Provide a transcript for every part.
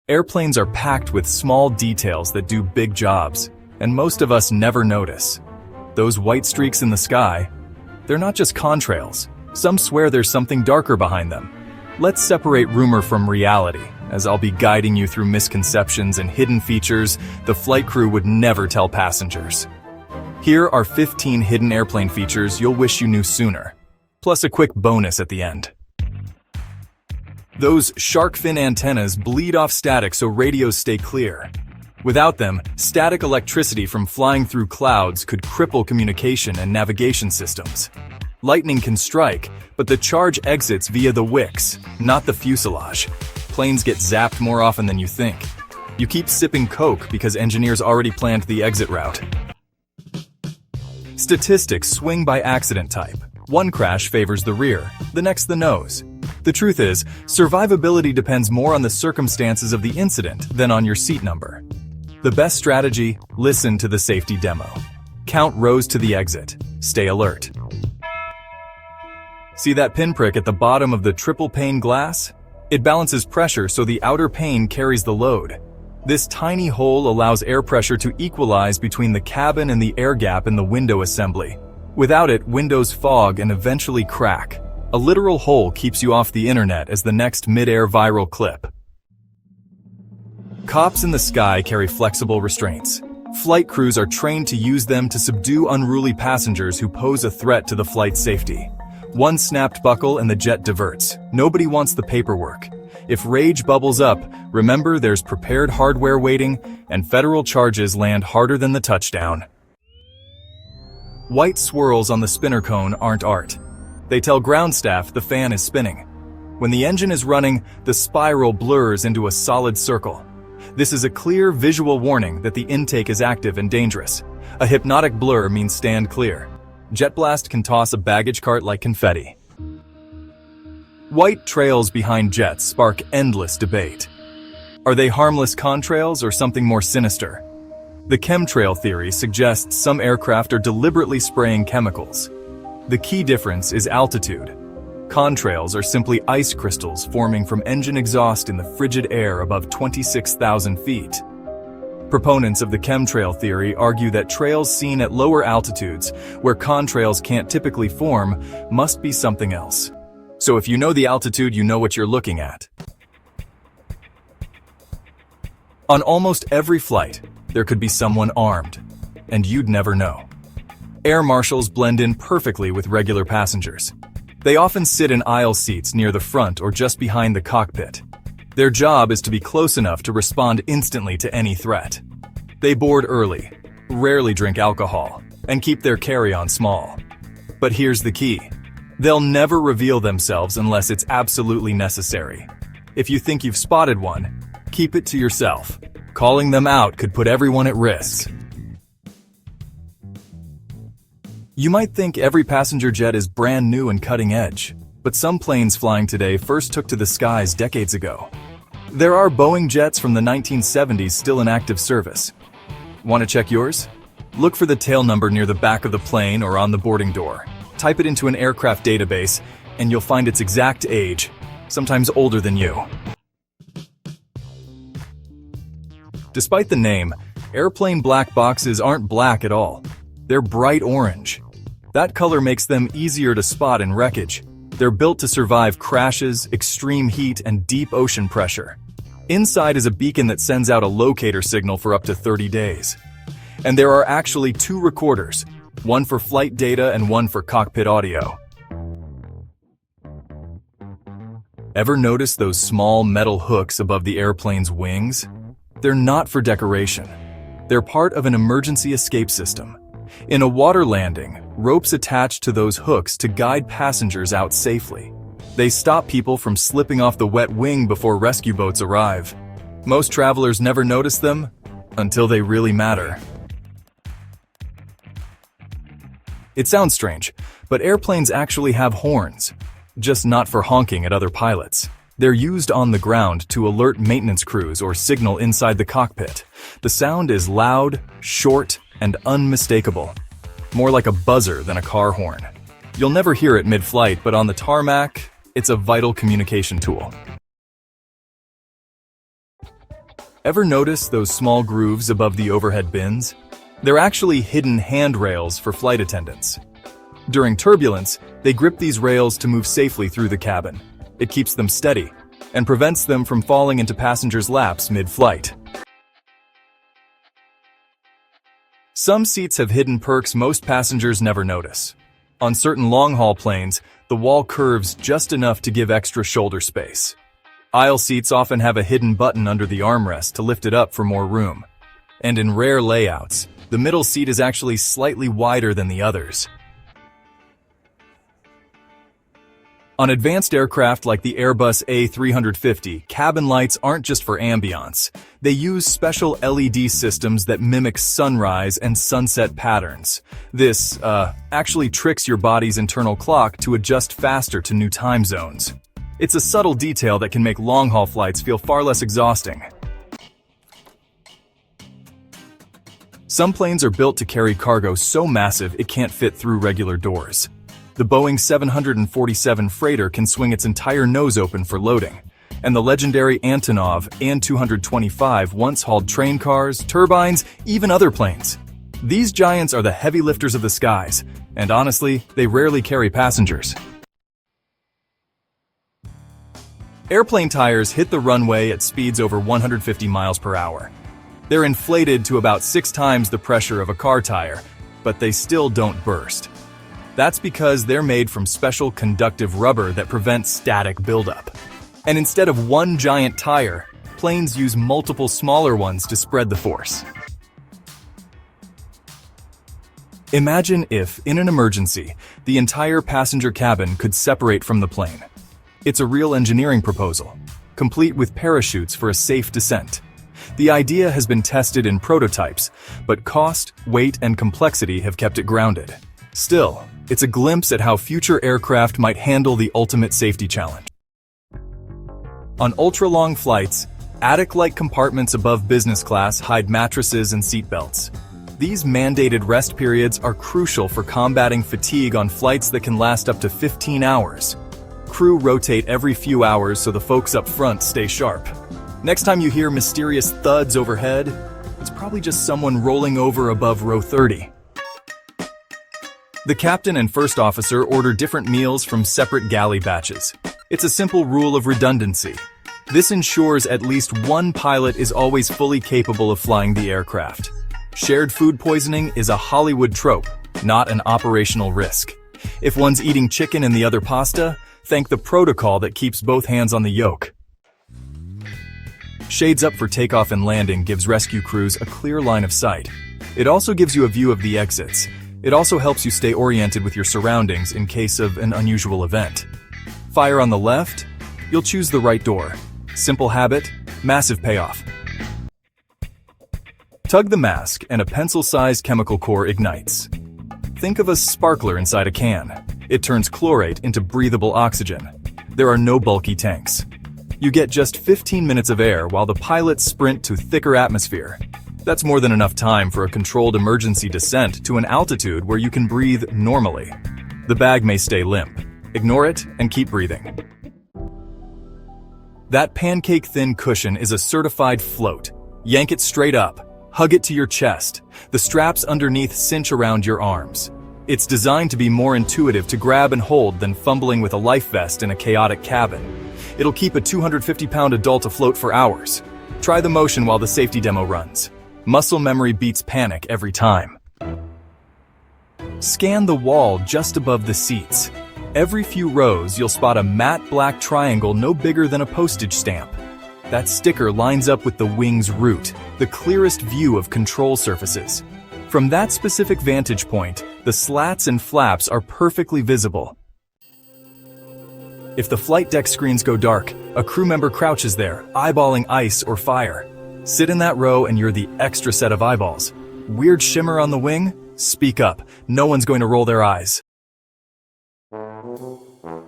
Airplanes are packed with small details that do big jobs, and most of us never notice. Those white streaks in the sky, they're not just contrails. Some swear there's something darker behind them. Let's separate rumor from reality, as I'll be guiding you through misconceptions and hidden features the flight crew would never tell passengers. Here are 15 hidden airplane features you'll wish you knew sooner, plus a quick bonus at the end. Those shark fin antennas bleed off static so radios stay clear. Without them, static electricity from flying through clouds could cripple communication and navigation systems. Lightning can strike, but the charge exits via the wicks, not the fuselage. Planes get zapped more often than you think. You keep sipping Coke because engineers already planned the exit route. Statistics swing by accident type. One crash favors the rear, the next the nose. The truth is, survivability depends more on the circumstances of the incident than on your seat number. The best strategy: listen to the safety demo. Count rows to the exit. Stay alert. See that pinprick at the bottom of the triple pane glass? It balances pressure so the outer pane carries the load. This tiny hole allows air pressure to equalize between the cabin and the air gap in the window assembly. Without it, windows fog and eventually crack. A literal hole keeps you off the internet as the next mid-air viral clip. Cops in the sky carry flexible restraints. Flight crews are trained to use them to subdue unruly passengers who pose a threat to the flight's safety. One snapped buckle and the jet diverts. Nobody wants the paperwork. If rage bubbles up, remember there's prepared hardware waiting, and federal charges land harder than the touchdown. White swirls on the spinner cone aren't art. They tell ground staff the fan is spinning. When the engine is running, the spiral blurs into a solid circle. This is a clear visual warning that the intake is active and dangerous. A hypnotic blur means stand clear. Jet blast can toss a baggage cart like confetti. White trails behind jets spark endless debate. Are they harmless contrails or something more sinister? The chemtrail theory suggests some aircraft are deliberately spraying chemicals. The key difference is altitude. Contrails are simply ice crystals forming from engine exhaust in the frigid air above 26,000 feet. Proponents of the chemtrail theory argue that trails seen at lower altitudes, where contrails can't typically form, must be something else. So if you know the altitude, you know what you're looking at. On almost every flight, there could be someone armed, and you'd never know. Air marshals blend in perfectly with regular passengers. They often sit in aisle seats near the front or just behind the cockpit. Their job is to be close enough to respond instantly to any threat. They board early, rarely drink alcohol, and keep their carry-on small. But here's the key. They'll never reveal themselves unless it's absolutely necessary. If you think you've spotted one, keep it to yourself. Calling them out could put everyone at risk. You might think every passenger jet is brand new and cutting edge, but some planes flying today first took to the skies decades ago. There are Boeing jets from the 1970s still in active service. Want to check yours? Look for the tail number near the back of the plane or on the boarding door. Type it into an aircraft database, and you'll find its exact age, sometimes older than you. Despite the name, airplane black boxes aren't black at all. They're bright orange. That color makes them easier to spot in wreckage. They're built to survive crashes, extreme heat, and deep ocean pressure. Inside is a beacon that sends out a locator signal for up to 30 days. And there are actually 2 recorders, one for flight data and one for cockpit audio. Ever notice those small metal hooks above the airplane's wings? They're not for decoration. They're part of an emergency escape system. In a water landing, ropes attach to those hooks to guide passengers out safely. They stop people from slipping off the wet wing before rescue boats arrive. Most travelers never notice them until they really matter. It sounds strange, but airplanes actually have horns, just not for honking at other pilots. They're used on the ground to alert maintenance crews or signal inside the cockpit. The sound is loud, short, and unmistakable. More like a buzzer than a car horn. You'll never hear it mid-flight, but on the tarmac, it's a vital communication tool. Ever notice those small grooves above the overhead bins? They're actually hidden handrails for flight attendants. During turbulence, they grip these rails to move safely through the cabin. It keeps them steady and prevents them from falling into passengers' laps mid-flight. Some seats have hidden perks most passengers never notice. On certain long-haul planes, the wall curves just enough to give extra shoulder space. Aisle seats often have a hidden button under the armrest to lift it up for more room. And in rare layouts, the middle seat is actually slightly wider than the others. On advanced aircraft like the Airbus A350, cabin lights aren't just for ambiance. They use special LED systems that mimic sunrise and sunset patterns. This, actually tricks your body's internal clock to adjust faster to new time zones. It's a subtle detail that can make long-haul flights feel far less exhausting. Some planes are built to carry cargo so massive it can't fit through regular doors. The Boeing 747 freighter can swing its entire nose open for loading, and the legendary Antonov An-225 once hauled train cars, turbines, even other planes. These giants are the heavy lifters of the skies, and honestly, they rarely carry passengers. Airplane tires hit the runway at speeds over 150 miles per hour. They're inflated to about 6 times the pressure of a car tire, but they still don't burst. That's because they're made from special conductive rubber that prevents static buildup. And instead of one giant tire, planes use multiple smaller ones to spread the force. Imagine if, in an emergency, the entire passenger cabin could separate from the plane. It's a real engineering proposal, complete with parachutes for a safe descent. The idea has been tested in prototypes, but cost, weight, and complexity have kept it grounded. Still, it's a glimpse at how future aircraft might handle the ultimate safety challenge. On ultra-long flights, attic-like compartments above business class hide mattresses and seatbelts. These mandated rest periods are crucial for combating fatigue on flights that can last up to 15 hours. Crew rotate every few hours so the folks up front stay sharp. Next time you hear mysterious thuds overhead, it's probably just someone rolling over above row 30. The captain and first officer order different meals from separate galley batches. It's a simple rule of redundancy. This ensures at least one pilot is always fully capable of flying the aircraft. Shared food poisoning is a Hollywood trope, not an operational risk. If one's eating chicken and the other pasta, thank the protocol that keeps both hands on the yoke. Shades up for takeoff and landing gives rescue crews a clear line of sight. It also gives you a view of the exits. It also helps you stay oriented with your surroundings in case of an unusual event. Fire on the left, you'll choose the right door. Simple habit, massive payoff. Tug the mask and a pencil-sized chemical core ignites. Think of a sparkler inside a can. It turns chlorate into breathable oxygen. There are no bulky tanks. You get just 15 minutes of air while the pilots sprint to thicker atmosphere. That's more than enough time for a controlled emergency descent to an altitude where you can breathe normally. The bag may stay limp. Ignore it and keep breathing. That pancake-thin cushion is a certified float. Yank it straight up. Hug it to your chest. The straps underneath cinch around your arms. It's designed to be more intuitive to grab and hold than fumbling with a life vest in a chaotic cabin. It'll keep a 250-pound adult afloat for hours. Try the motion while the safety demo runs. Muscle memory beats panic every time. Scan the wall just above the seats. Every few rows, you'll spot a matte black triangle no bigger than a postage stamp. That sticker lines up with the wing's root, the clearest view of control surfaces. From that specific vantage point, the slats and flaps are perfectly visible. If the flight deck screens go dark, a crew member crouches there, eyeballing ice or fire. Sit in that row and you're the extra set of eyeballs. Weird shimmer on the wing? Speak up. No one's going to roll their eyes.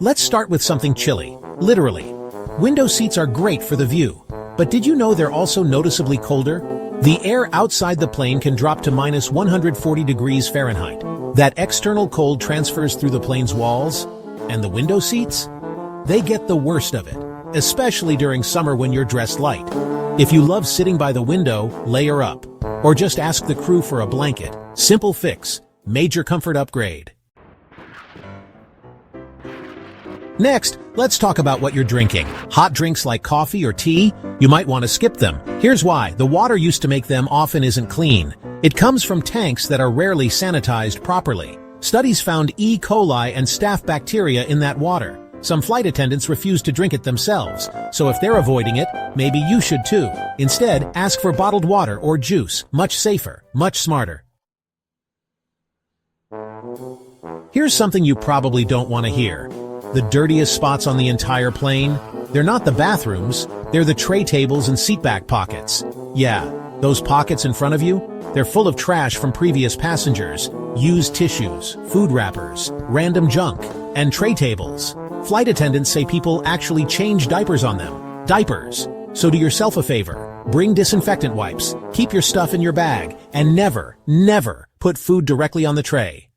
Let's start with something chilly, literally. Window seats are great for the view, but did you know they're also noticeably colder? The air outside the plane can drop to minus 140 degrees Fahrenheit. That external cold transfers through the plane's walls, and the window seats? They get the worst of it. especially during summer when you're dressed light. If you love sitting by the window, layer up. Or just ask the crew for a blanket. Simple fix. Major comfort upgrade. Next, let's talk about what you're drinking. Hot drinks like coffee or tea? You might want to skip them. Here's why. The water used to make them often isn't clean. It comes from tanks that are rarely sanitized properly. Studies found E. coli and staph bacteria in that water. Some flight attendants refuse to drink it themselves, so if they're avoiding it, maybe you should too. Instead, ask for bottled water or juice. Much safer, much smarter. Here's something you probably don't want to hear. The dirtiest spots on the entire plane? They're not the bathrooms, they're the tray tables and seatback pockets. Yeah, those pockets in front of you? They're full of trash from previous passengers, used tissues, food wrappers, random junk, and tray tables. Flight attendants say people actually change diapers on them. Diapers. So do yourself a favor. Bring disinfectant wipes, keep your stuff in your bag, and never, never put food directly on the tray.